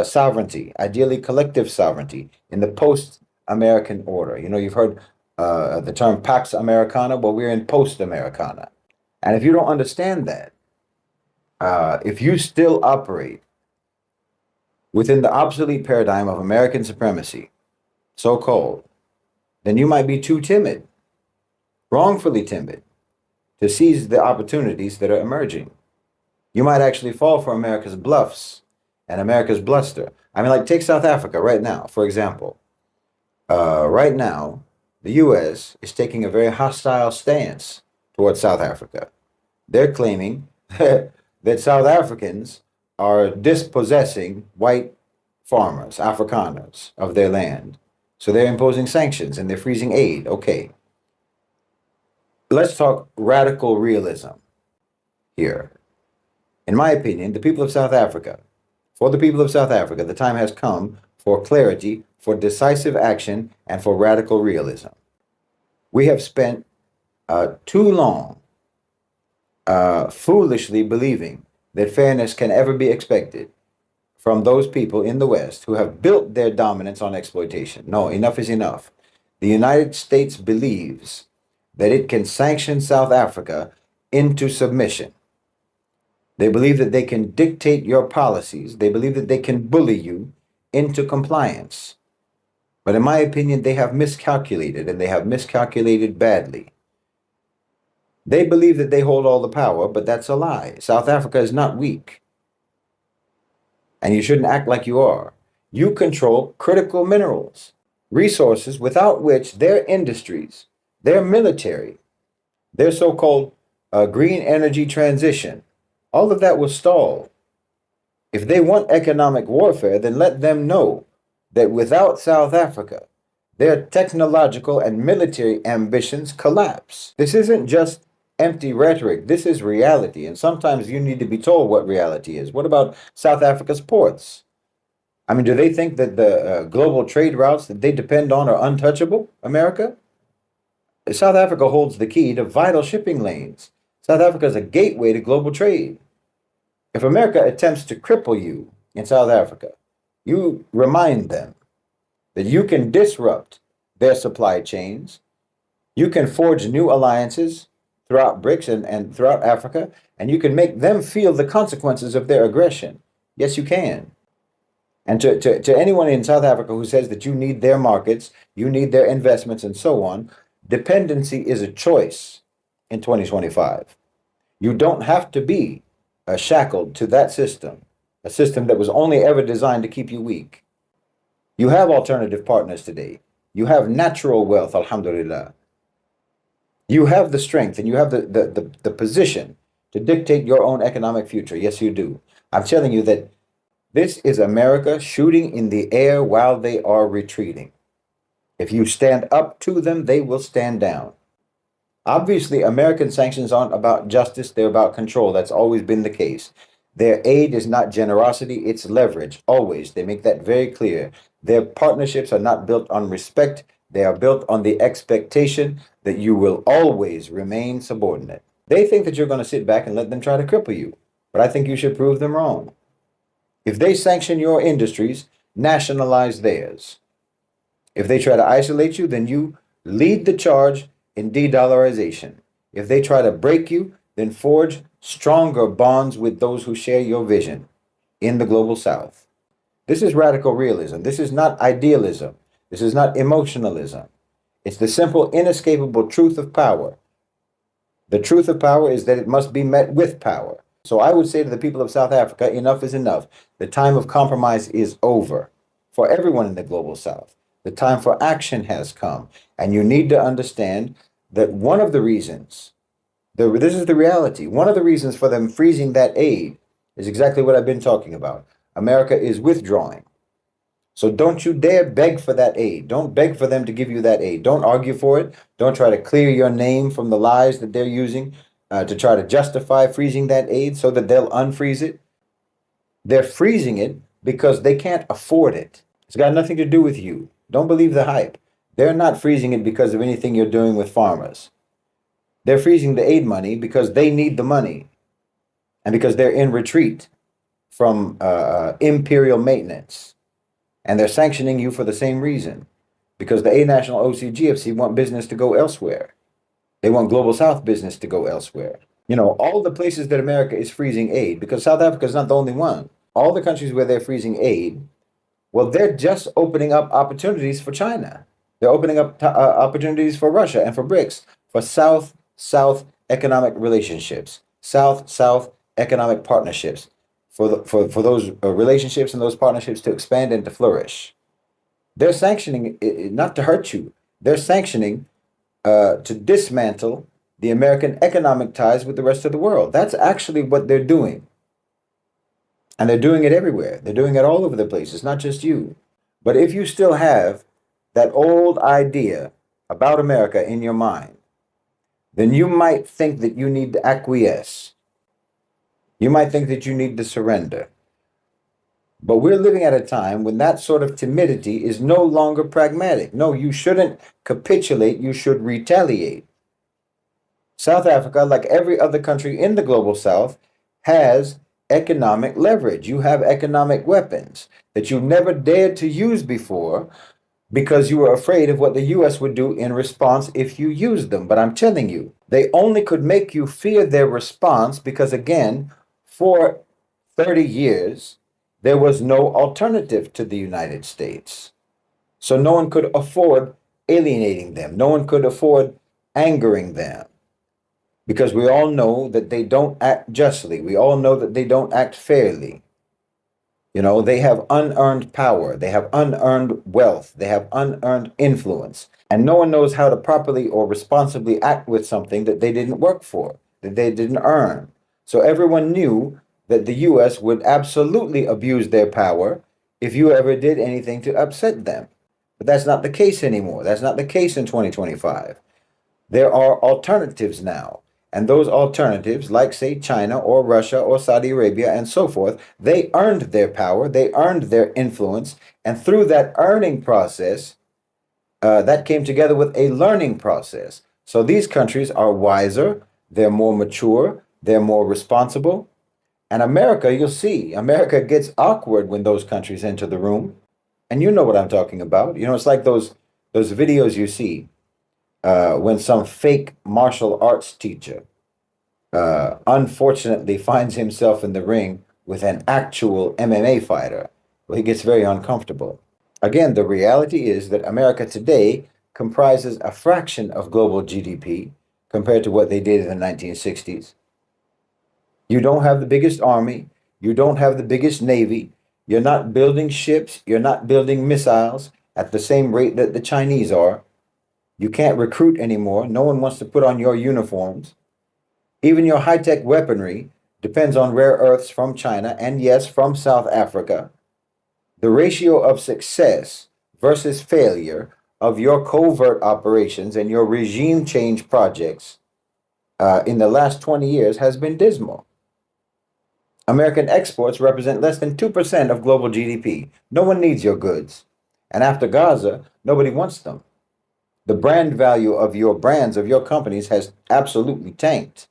sovereignty, ideally collective sovereignty, in the post-American order. You've heard the term Pax Americana. Well, we're in post-Americana. And if you don't understand that, if you still operate within the obsolete paradigm of American supremacy, so-called, then you might be too timid, wrongfully timid, to seize the opportunities that are emerging. You might actually fall for America's bluffs and America's bluster. I mean, like, take South Africa right now, for example. Right now, the U.S. is taking a very hostile stance towards South Africa. They're claiming that South Africans are dispossessing white farmers, Afrikaners, of their land. So they're imposing sanctions and they're freezing aid. Okay. Let's talk radical realism here. In my opinion, the people of South Africa, for the people of South Africa, the time has come for clarity, for decisive action, and for radical realism. We have spent too long foolishly believing that fairness can ever be expected from those people in the West who have built their dominance on exploitation. No, enough is enough. The United States believes that it can sanction South Africa into submission. They believe that they can dictate your policies. They believe that they can bully you into compliance. But in my opinion, they have miscalculated, and they have miscalculated badly. They believe that they hold all the power, but that's a lie. South Africa is not weak. And you shouldn't act like you are. You control critical minerals, resources without which their industries, their military, their so-called green energy transition, all of that will stall. If they want economic warfare, then let them know that without South Africa, their technological and military ambitions collapse. This isn't just empty rhetoric. This is reality. And sometimes you need to be told what reality is. What about South Africa's ports? I mean, do they think that the global trade routes that they depend on are untouchable, America? South Africa holds the key to vital shipping lanes. South Africa is a gateway to global trade. If America attempts to cripple you in South Africa, you remind them that you can disrupt their supply chains. You can forge new alliances throughout BRICS and throughout Africa, and you can make them feel the consequences of their aggression. Yes, you can. And to anyone in South Africa who says that you need their markets, you need their investments, and so on, dependency is a choice in 2025. You don't have to be shackled to that system, a system that was only ever designed to keep you weak. You have alternative partners today. You have natural wealth, alhamdulillah. You have the strength and you have the position to dictate your own economic future. Yes, you do. I'm telling you that this is America shooting in the air while they are retreating. If you stand up to them, they will stand down. Obviously, American sanctions aren't about justice, they're about control. That's always been the case. Their aid is not generosity, it's leverage. Always. They make that very clear. Their partnerships are not built on respect, they are built on the expectation that you will always remain subordinate. They think that you're going to sit back and let them try to cripple you, but I think you should prove them wrong. If they sanction your industries, nationalize theirs. If they try to isolate you, then you lead the charge in de-dollarization. If they try to break you, then forge stronger bonds with those who share your vision in the global South. This is radical realism. This is not idealism. This is not emotionalism. It's the simple, inescapable truth of power. The truth of power is that it must be met with power. So I would say to the people of South Africa, enough is enough. The time of compromise is over for everyone in the global South. The time for action has come. And you need to understand that one of the reasons, this is the reality, one of the reasons for them freezing that aid is exactly what I've been talking about. America is withdrawing. So don't you dare beg for that aid. Don't beg for them to give you that aid. Don't argue for it. Don't try to clear your name from the lies that they're using to try to justify freezing that aid so that they'll unfreeze it. They're freezing it because they can't afford it. It's got nothing to do with you. Don't believe the hype. They're not freezing it because of anything you're doing with farmers. They're freezing the aid money because they need the money and because they're in retreat from imperial maintenance. And they're sanctioning you for the same reason, because the A National OCGFC want business to go elsewhere. They want Global South business to go elsewhere. You know, all the places that America is freezing aid, because South Africa is not the only one. All the countries where they're freezing aid, well, they're just opening up opportunities for China. They're opening up opportunities for Russia and for BRICS, for South-South economic relationships, South-South economic partnerships, for those relationships and those partnerships to expand and to flourish. They're sanctioning it not to hurt you. They're sanctioning to dismantle the American economic ties with the rest of the world. That's actually what they're doing. And they're doing it everywhere. They're doing it all over the place. It's not just you. But if you still have that old idea about America in your mind, then you might think that you need to acquiesce. You might think that you need to surrender. But we're living at a time when that sort of timidity is no longer pragmatic. No, you shouldn't capitulate. You should retaliate. South Africa, like every other country in the global South, has economic leverage. You have economic weapons that you never dared to use before because you were afraid of what the US would do in response if you used them. But I'm telling you, they only could make you fear their response because, again, for 30 years, there was no alternative to the United States. So no one could afford alienating them. No one could afford angering them because we all know that they don't act justly. We all know that they don't act fairly. You know, they have unearned power, they have unearned wealth, they have unearned influence, and no one knows how to properly or responsibly act with something that they didn't work for, that they didn't earn. So everyone knew that the US would absolutely abuse their power if you ever did anything to upset them. But that's not the case anymore. That's not the case in 2025. There are alternatives now. And those alternatives, like, say, China or Russia or Saudi Arabia and so forth, they earned their power, they earned their influence. And through that earning process, that came together with a learning process. So these countries are wiser, they're more mature, they're more responsible. And America, you'll see, America gets awkward when those countries enter the room. And you know what I'm talking about. You know, it's like those videos you see when some fake martial arts teacher unfortunately finds himself in the ring with an actual MMA fighter. Well, he gets very uncomfortable. Again, the reality is that America today comprises a fraction of global GDP compared to what they did in the 1960s. You don't have the biggest army. You don't have the biggest navy. You're not building ships. You're not building missiles at the same rate that the Chinese are. You can't recruit anymore. No one wants to put on your uniforms. Even your high-tech weaponry depends on rare earths from China and, yes, from South Africa. The ratio of success versus failure of your covert operations and your regime change projects in the last 20 years has been dismal. American exports represent less than 2% of global GDP. No one needs your goods. And after Gaza, nobody wants them. The brand value of your brands, of your companies, has absolutely tanked.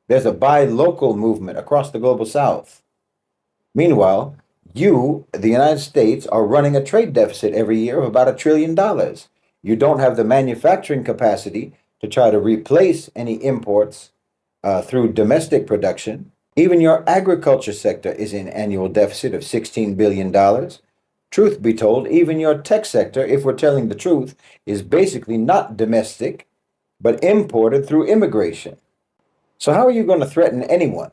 There's a buy local movement across the global south. Meanwhile, you, the United States, are running a trade deficit every year of about $1 trillion. You don't have the manufacturing capacity to try to replace any imports through domestic production. Even your agriculture sector is in annual deficit of $16 billion. Truth be told, even your tech sector, if we're telling the truth, is basically not domestic, but imported through immigration. So how are you going to threaten anyone?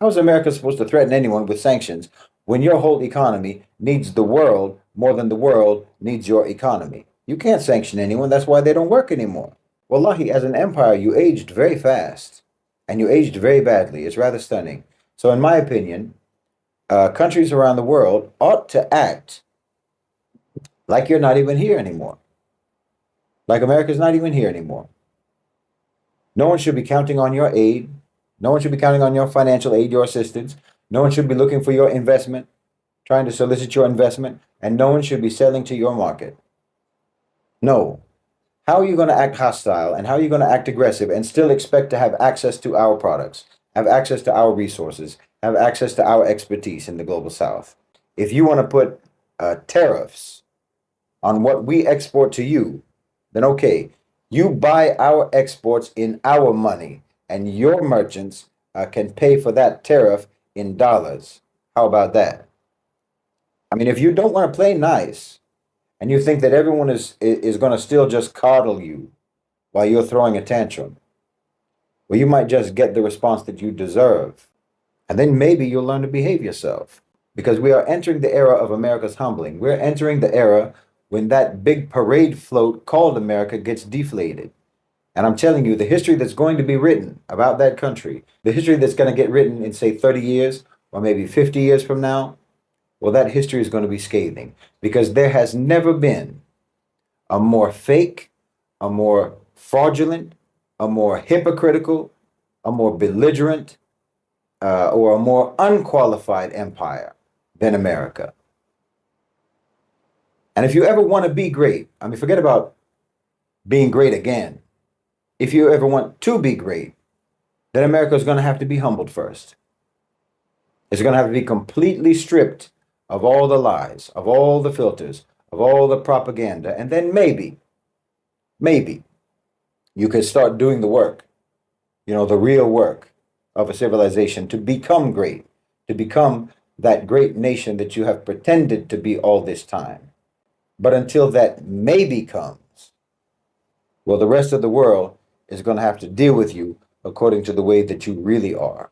How is America supposed to threaten anyone with sanctions when your whole economy needs the world more than the world needs your economy? You can't sanction anyone. That's why they don't work anymore. Wallahi, as an empire, you aged very fast and you aged very badly. It's rather stunning. So in my opinion, countries around the world ought to act like you're not even here anymore. Like America's not even here anymore. No one should be counting on your aid. No one should be counting on your financial aid, your assistance. No one should be looking for your investment, trying to solicit your investment, and no one should be selling to your market. No. How are you going to act hostile and how are you going to act aggressive and still expect to have access to our products, have access to our resources, have access to our expertise in the global south? If you want to put tariffs on what we export to you, then okay, you buy our exports in our money and your merchants can pay for that tariff in dollars. How about that? I mean, if you don't want to play nice and you think that everyone is going to still just coddle you while you're throwing a tantrum, well, you might just get the response that you deserve. And then maybe you'll learn to behave yourself, because we are entering the era of America's humbling. We're entering the era when that big parade float called America gets deflated. And I'm telling you, the history that's going to be written about that country, the history that's going to get written in, say, 30 years or maybe 50 years from now, well, that history is going to be scathing, because there has never been a more fake, a more fraudulent, a more hypocritical, a more belligerent, or a more unqualified empire than America. And if you ever want to be great, I mean, forget about being great again. If you ever want to be great, then America is going to have to be humbled first. It's going to have to be completely stripped of all the lies, of all the filters, of all the propaganda. And then maybe you could start doing the work, the real work of a civilization to become great, to become that great nation that you have pretended to be all this time. But until that maybe comes, well, the rest of the world is going to have to deal with you according to the way that you really are.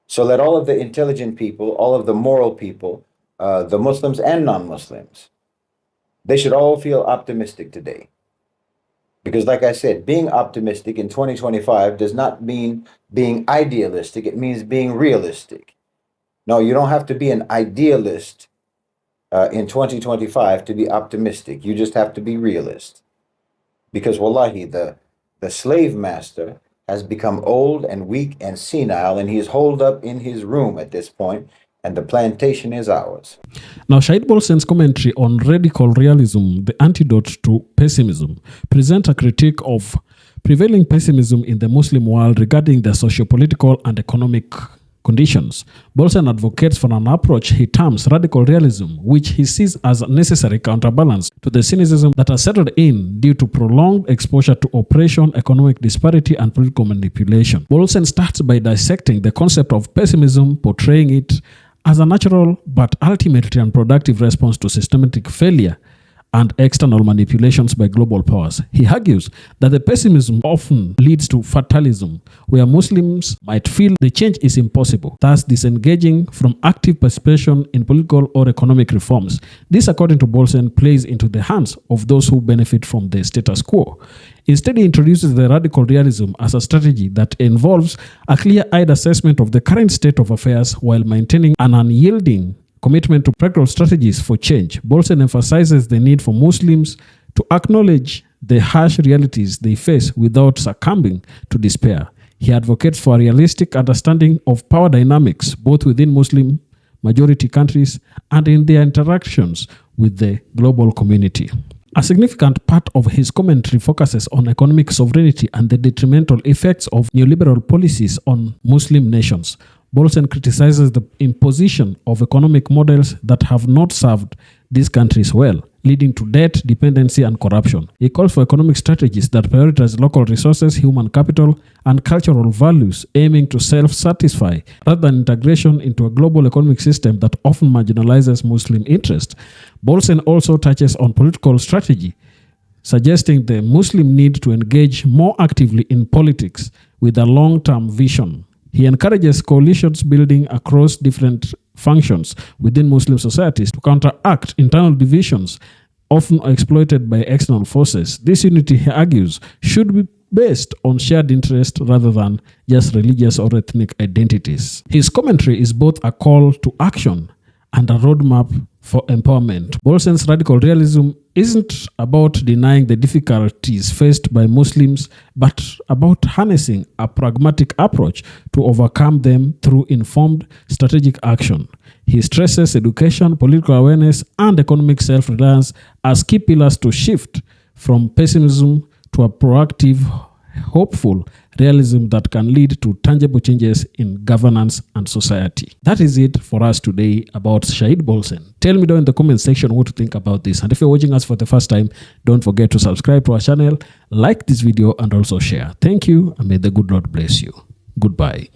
So let all of the intelligent people, all of the moral people, the Muslims and non-Muslims, they should all feel optimistic today. Because like I said, being optimistic in 2025 does not mean being idealistic. It means being realistic. No, you don't have to be an idealist in 2025 to be optimistic. You just have to be realist. Because wallahi, the slave master has become old and weak and senile, and he is holed up in his room at this point, and the plantation is ours. Now, Shahid Bolsen's commentary on radical realism, the antidote to pessimism, presents a critique of prevailing pessimism in the Muslim world regarding the socio-political and economic conditions. Bolsen advocates for an approach he terms radical realism, which he sees as a necessary counterbalance to the cynicism that has settled in due to prolonged exposure to oppression, economic disparity, and political manipulation. Bolsen starts by dissecting the concept of pessimism, portraying it as a natural but ultimately unproductive response to systematic failure and external manipulations by global powers. He argues that the pessimism often leads to fatalism, where Muslims might feel the change is impossible, thus disengaging from active participation in political or economic reforms. This, according to Bolsen, plays into the hands of those who benefit from the status quo. Instead, he introduces the radical realism as a strategy that involves a clear-eyed assessment of the current state of affairs while maintaining an unyielding commitment to practical strategies for change. Bolsen emphasizes the need for Muslims to acknowledge the harsh realities they face without succumbing to despair. He advocates for a realistic understanding of power dynamics, both within Muslim majority countries and in their interactions with the global community. A significant part of his commentary focuses on economic sovereignty and the detrimental effects of neoliberal policies on Muslim nations. Bolsen criticizes the imposition of economic models that have not served these countries well, leading to debt, dependency, and corruption. He calls for economic strategies that prioritize local resources, human capital, and cultural values, aiming to self-satisfy rather than integration into a global economic system that often marginalizes Muslim interests. Bolsen also touches on political strategy, suggesting the Muslim need to engage more actively in politics with a long-term vision. He encourages coalitions building across different functions within Muslim societies to counteract internal divisions often exploited by external forces. This unity, he argues, should be based on shared interest rather than just religious or ethnic identities. His commentary is both a call to action and a roadmap for empowerment. Bolsen's radical realism isn't about denying the difficulties faced by Muslims, but about harnessing a pragmatic approach to overcome them through informed strategic action. He stresses education, political awareness, and economic self-reliance as key pillars to shift from pessimism to a proactive, hopeful realism that can lead to tangible changes in governance and society. That is it for us today about Shahid Bolsen. Tell me down in the comment section what you think about this. And if you're watching us for the first time, don't forget to subscribe to our channel, like this video, and also share. Thank you, and may the good Lord bless you. Goodbye.